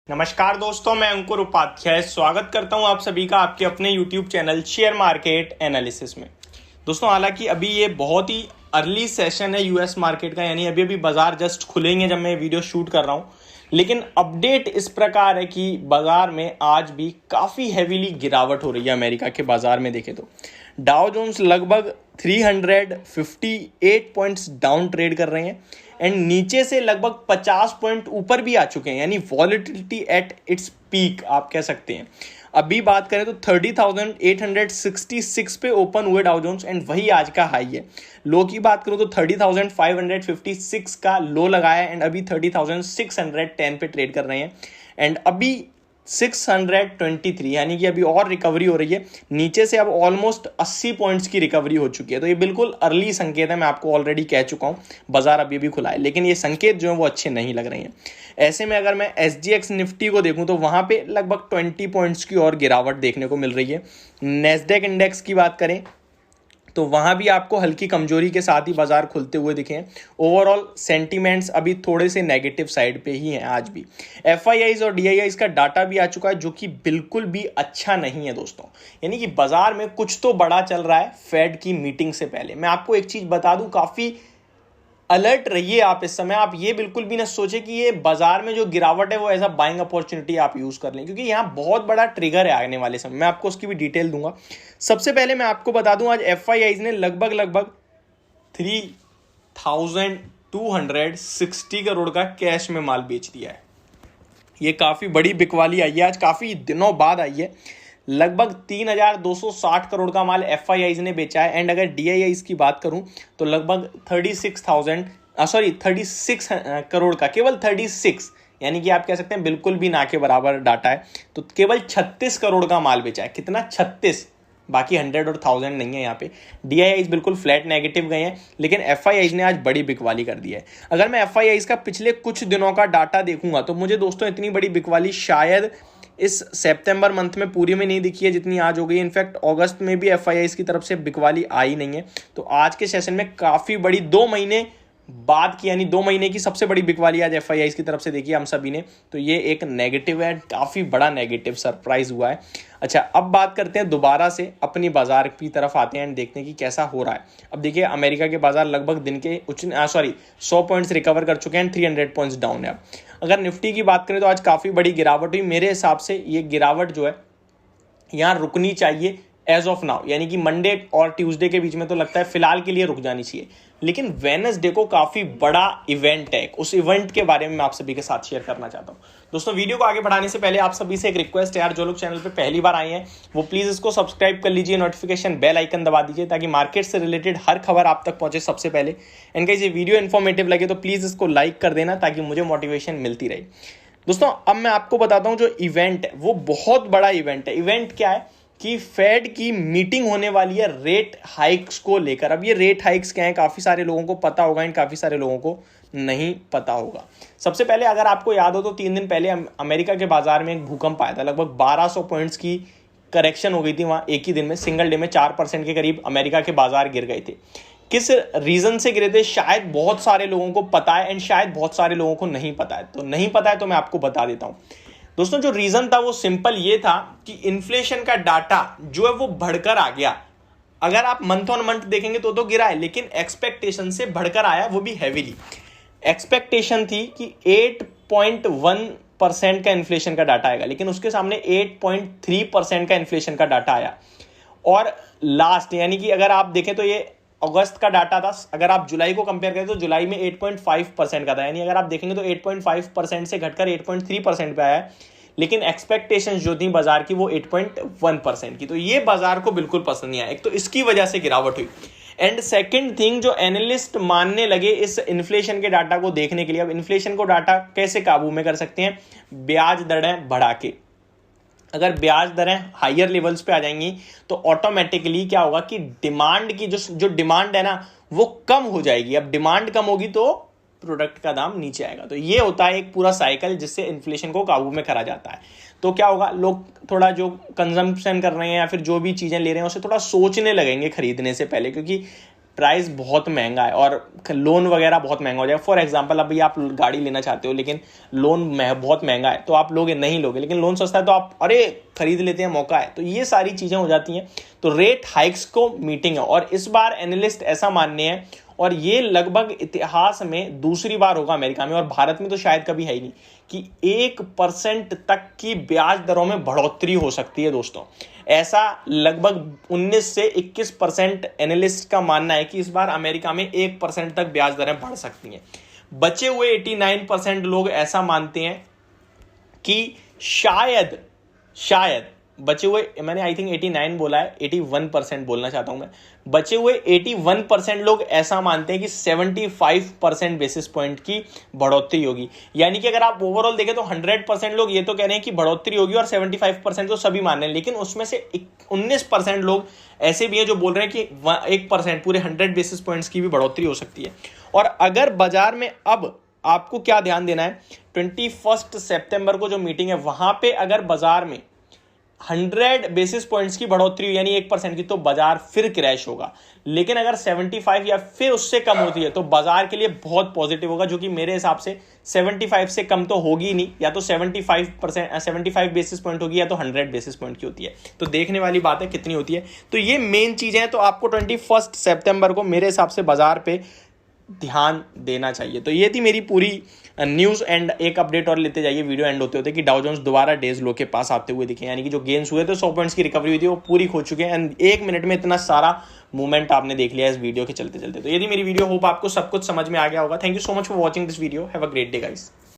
नमस्कार दोस्तों, मैं अंकुर उपाध्याय स्वागत करता हूं आप सभी का आपके अपने YouTube channel share market analysis में। दोस्तों, हालांकि अभी ये बहुत ही अर्ली सेशन है यूएस मार्केट का, यानी अभी अभी बाजार जस्ट खुलेंगे जब मैं वीडियो शूट कर रहा हूं। लेकिन अपडेट इस प्रकार है कि बाजार में आज भी काफ़ी हैवीली गिरावट हो रही है। अमेरिका के बाजार में देखें तो डाउ जोन्स लगभग 358 पॉइंट्स डाउन ट्रेड कर रहे हैं एंड नीचे से लगभग 50 पॉइंट ऊपर भी आ चुके हैं, यानी वॉलेटिलिटी एट इट्स पीक आप कह सकते हैं। अभी बात करें तो 30,866 पे ओपन हुए डाउ जोन्स एंड वही आज का हाई है। लो की बात करूं तो 30,556 का लो लगाया एंड अभी 30,610 पे ट्रेड कर रहे हैं एंड अभी 623, यानी कि अभी और रिकवरी हो रही है। नीचे से अब ऑलमोस्ट 80 पॉइंट्स की रिकवरी हो चुकी है। तो ये बिल्कुल अर्ली संकेत है, मैं आपको ऑलरेडी कह चुका हूं। बाजार अभी भी खुला है लेकिन ये संकेत जो है वो अच्छे नहीं लग रहे हैं। ऐसे में अगर मैं SGX निफ्टी को देखूं तो वहां पे लगभग 20 पॉइंट्स की और गिरावट देखने को मिल रही है। नेस्डेक इंडेक्स की बात करें तो वहां भी आपको हल्की कमजोरी के साथ ही बाजार खुलते हुए दिखे हैं। ओवरऑल सेंटीमेंट्स अभी थोड़े से नेगेटिव साइड पे ही हैं आज भी। FIIs और DIIs का डाटा भी आ चुका है जो कि बिल्कुल भी अच्छा नहीं है दोस्तों, यानी कि बाजार में कुछ तो बड़ा चल रहा है फेड की मीटिंग से पहले। मैं आपको एक चीज बता दूं, काफी अलर्ट रहिए आप इस समय। आप ये बिल्कुल भी ना सोचे कि ये बाजार में जो गिरावट है वो एज अ बाइंग अपॉर्चुनिटी आप यूज कर लें, क्योंकि यहाँ बहुत बड़ा ट्रिगर है आने वाले समय। मैं आपको उसकी भी डिटेल दूंगा। सबसे पहले मैं आपको बता दूं, आज FIIs ने लगभग 3,260 करोड़ का कैश में माल बेच दिया है। ये काफी बड़ी बिकवाली आई है, आज काफी दिनों बाद आई है। लगभग 3,260 करोड़ का माल FIIs ने बेचा है एंड अगर DIIs की बात करूं तो लगभग 36 करोड़ का, केवल 36, यानी कि आप कह सकते हैं बिल्कुल भी ना के बराबर डाटा है। तो केवल 36 करोड़ का माल बेचा है। कितना? 36, बाकी 100 और 1000 नहीं है यहाँ पे। DIIs बिल्कुल फ्लैट नेगेटिव गए हैं लेकिन FIIs ने आज बड़ी बिकवाली कर दी है। अगर मैं FIIs का पिछले कुछ दिनों का डाटा देखूंगा तो मुझे दोस्तों इतनी बड़ी बिकवाली शायद इस सितंबर मंथ में पूरी में नहीं दिखी है जितनी आज हो गई। इनफैक्ट अगस्त में भी FIIs की तरफ से बिकवाली आई नहीं है। तो आज के सेशन में काफी बड़ी 2 महीने बाद की, यानी 2 महीने की सबसे बड़ी बिकवाली आज FIIs की तरफ से देखी हम सभी ने। तो ये एक नेगेटिव है, काफी बड़ा नेगेटिव सरप्राइज हुआ है। अच्छा, अब बात करते हैं दोबारा से अपनी बाजार की तरफ आते हैं एंड देखते हैं कि कैसा हो रहा है। अब देखिए, अमेरिका के बाजार लगभग दिन के 100 पॉइंट्स रिकवर कर चुके हैं, 300 पॉइंट्स डाउन है। अब अगर निफ्टी की बात करें तो आज काफी बड़ी गिरावट हुई। मेरे हिसाब से ये गिरावट जो है यहाँ रुकनी चाहिए एज ऑफ नाउ, यानी कि मंडे और ट्यूसडे के बीच में तो लगता है फिलहाल के लिए रुक जानी चाहिए। लेकिन वेडनेसडे को काफी बड़ा इवेंट है, उस इवेंट के बारे में मैं आप सभी के साथ शेयर करना चाहता हूं। दोस्तों, वीडियो को आगे बढ़ाने से पहले आप सभी से एक रिक्वेस्ट है यार, जो लोग चैनल पे पहली बार आए हैं वो प्लीज इसको सब्सक्राइब कर लीजिए, नोटिफिकेशन बेल आइकन दबा दीजिए ताकि मार्केट से रिलेटेड हर खबर आप तक पहुंचे सबसे पहले। एंड गाइस, ये वीडियो इन्फॉर्मेटिव लगे तो प्लीज इसको लाइक कर देना ताकि मुझे मोटिवेशन मिलती रहे। दोस्तों, अब मैं आपको बताता हूं, जो इवेंट है वो बहुत बड़ा इवेंट है। इवेंट क्या है कि फेड की मीटिंग होने वाली है रेट हाइक्स को लेकर। अब ये रेट हाइक्स क्या है, काफी सारे लोगों को पता होगा एंड काफी सारे लोगों को नहीं पता होगा। सबसे पहले अगर आपको याद हो तो 3 दिन पहले अमेरिका के बाजार में एक भूकंप आया था। लगभग 1200 पॉइंट्स की करेक्शन हो गई थी वहां एक ही दिन में। सिंगल डे में 4% के करीब अमेरिका के बाजार गिर गए थे। किस रीजन से गिरे थे शायद बहुत सारे लोगों को पता है एंड शायद बहुत सारे लोगों को नहीं पता है। तो नहीं पता है तो मैं आपको बता देता हूं। दोस्तों, जो रीजन था वो सिंपल ये था कि इन्फ्लेशन का डाटा जो है वो बढ़कर आ गया। अगर आप मंथ ऑन मंथ देखेंगे तो गिरा है, लेकिन एक्सपेक्टेशन से बढ़कर आया, वो भी हैवीली। एक्सपेक्टेशन थी कि 8.1% का इन्फ्लेशन का डाटा आएगा, लेकिन उसके सामने 8.3% का इन्फ्लेशन का डाटा आया। और लास्ट, यानी कि अगर आप देखें तो ये अगस्त का डाटा था। अगर आप जुलाई को कंपेयर करें तो जुलाई में 8.5% का था, यानी अगर आप देखेंगे तो 8.5% से घटकर 8.3% पे आया है। लेकिन एक्सपेक्टेशंस जो थी बाजार की वो 8.1% की। तो ये बाजार को बिल्कुल पसंद नहीं आया। एक तो इसकी वजह से गिरावट हुई एंड सेकंड थिंग, जो एनालिस्ट मानने लगे इस इन्फ्लेशन के डाटा को देखने के लिए। अब इन्फ्लेशन को डाटा कैसे काबू में कर सकते हैं? ब्याज दरें बढ़ा के। अगर ब्याज दरें हायर लेवल्स पे आ जाएंगी तो ऑटोमेटिकली क्या होगा कि डिमांड की जो डिमांड है ना वो कम हो जाएगी। अब डिमांड कम होगी तो प्रोडक्ट का दाम नीचे आएगा। तो ये होता है एक पूरा साइकिल जिससे इन्फ्लेशन को काबू में करा जाता है। तो क्या होगा, लोग थोड़ा जो कंजम्पशन कर रहे हैं या फिर जो भी चीजें ले रहे हैं उसे थोड़ा सोचने लगेंगे खरीदने से पहले, क्योंकि प्राइस बहुत महंगा है और लोन वगैरह बहुत महंगा हो जाएगा। फॉर एग्जांपल अभी आप गाड़ी लेना चाहते हो लेकिन लोन बहुत महंगा है तो आप लोगे नहीं लोगे, लेकिन लोन सस्ता है तो आप अरे खरीद लेते हैं, मौका है। तो ये सारी चीज़ें हो जाती हैं। तो रेट हाइक्स को मीटिंग है और इस बार एनालिस्ट ऐसा मानने हैं और ये लगभग इतिहास में दूसरी बार होगा अमेरिका में, और भारत में तो शायद कभी है ही नहीं, कि 1% तक की ब्याज दरों में बढ़ोतरी हो सकती है दोस्तों। ऐसा लगभग 19 से 21% एनालिस्ट का मानना है कि इस बार अमेरिका में 1% तक ब्याज दरें बढ़ सकती हैं। बचे हुए 89% लोग ऐसा मानते हैं कि शायद बचे हुए, मैंने आई थिंक 89 बोला है, 81% बोलना चाहता हूं मैं। बचे हुए 81% लोग ऐसा मानते हैं कि 75% बेसिस पॉइंट की बढ़ोतरी होगी। यानी कि अगर आप ओवरऑल देखें तो 100% लोग ये तो कह रहे हैं कि बढ़ोतरी होगी और 75% तो सभी मान रहे हैं, लेकिन उसमें से 19% लोग ऐसे भी हैं जो बोल रहे हैं कि 1% पूरे 100 बेसिस पॉइंट्स की भी बढ़ोतरी हो सकती है। और अगर बाजार में, अब आपको क्या ध्यान देना है, 21 सितंबर को जो मीटिंग है वहां पे अगर बाजार में 100 बेसिस पॉइंट्स की बढ़ोतरी यानी 1% की, तो बाजार फिर क्रैश होगा। लेकिन अगर 75 या फिर उससे कम होती है तो बाजार के लिए बहुत पॉजिटिव होगा, जो कि मेरे हिसाब से 75 से कम तो होगी नहीं, या तो 75 बेसिस पॉइंट होगी या तो 100 बेसिस पॉइंट की होती है। तो देखने वाली बात है कितनी होती है। तो ये मेन चीजें हैं। तो आपको 21 सितंबर को मेरे हिसाब से बाजार पे ध्यान देना चाहिए। तो ये थी मेरी पूरी न्यूज़ एंड एक अपडेट और लेते जाइए वीडियो एंड होते होते कि डाउ जोन्स दोबारा डेज लो के पास आते हुए दिखे, यानी कि जो गेन्स हुए थे 100 पॉइंट्स की रिकवरी हुई थी वो पूरी खो चुके हैं। एंड 1 मिनट में इतना सारा मूवमेंट आपने देख लिया इस वीडियो के चलते चलते। तो ये थी मेरी वीडियो, होप आपको सब कुछ समझ में आ गया होगा। Thank you so much for watching this video. Have a great day guys.